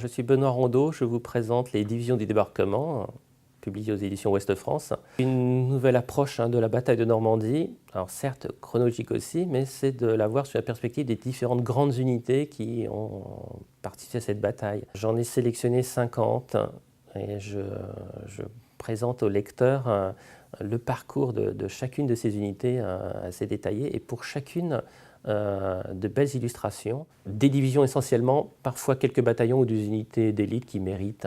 Je suis Benoît Rondeau, je vous présente les divisions du débarquement, publiées aux éditions Ouest France. Une nouvelle approche de la bataille de Normandie, alors certes chronologique aussi, mais c'est de la voir sur la perspective des différentes grandes unités qui ont participé à cette bataille. J'en ai sélectionné 50 et je présente au lecteur le parcours de chacune de ces unités assez détaillé et pour chacune de belles illustrations. Des divisions essentiellement, parfois quelques bataillons ou des unités d'élite qui méritent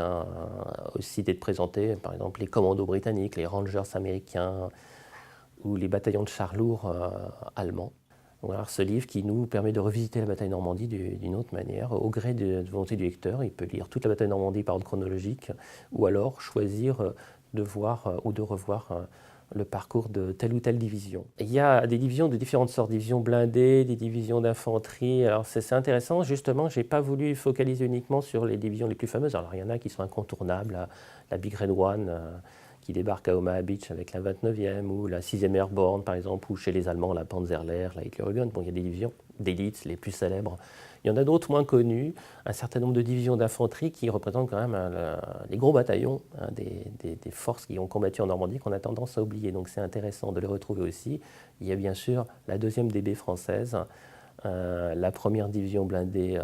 aussi d'être présentées, par exemple les commandos britanniques, les rangers américains ou les bataillons de chars lourds allemands. Voilà, ce livre qui nous permet de revisiter la bataille de Normandie d'une autre manière, au gré de volonté du lecteur. Il peut lire toute la bataille de Normandie par ordre chronologique, ou alors choisir de voir ou de revoir le parcours de telle ou telle division. Il y a des divisions de différentes sortes, divisions blindées, des divisions d'infanterie. Alors c'est intéressant, justement, je n'ai pas voulu focaliser uniquement sur les divisions les plus fameuses. Alors il y en a qui sont incontournables, la Big Red One, qui débarque à Omaha Beach avec la 29e, ou la 6e Airborne, par exemple, ou chez les Allemands, la Panzerlehr, la Hitlerjugend. Bon, il y a des divisions d'élite, les plus célèbres. Il y en a d'autres moins connues, un certain nombre de divisions d'infanterie qui représentent quand même les gros bataillons des forces qui ont combattu en Normandie qu'on a tendance à oublier. Donc c'est intéressant de les retrouver aussi. Il y a bien sûr la 2e DB française, la 1re division blindée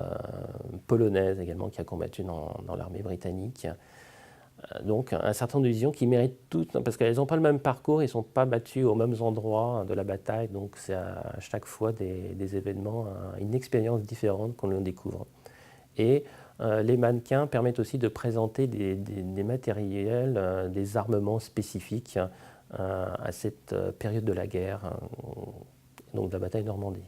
polonaise également qui a combattu dans l'armée britannique. Donc un certain nombre de divisions qui méritent toutes, parce qu'elles n'ont pas le même parcours, ils ne sont pas battus aux mêmes endroits de la bataille, donc c'est à chaque fois des événements, une expérience différente qu'on découvre. Et les mannequins permettent aussi de présenter des matériels, des armements spécifiques à cette période de la guerre, donc de la bataille de Normandie.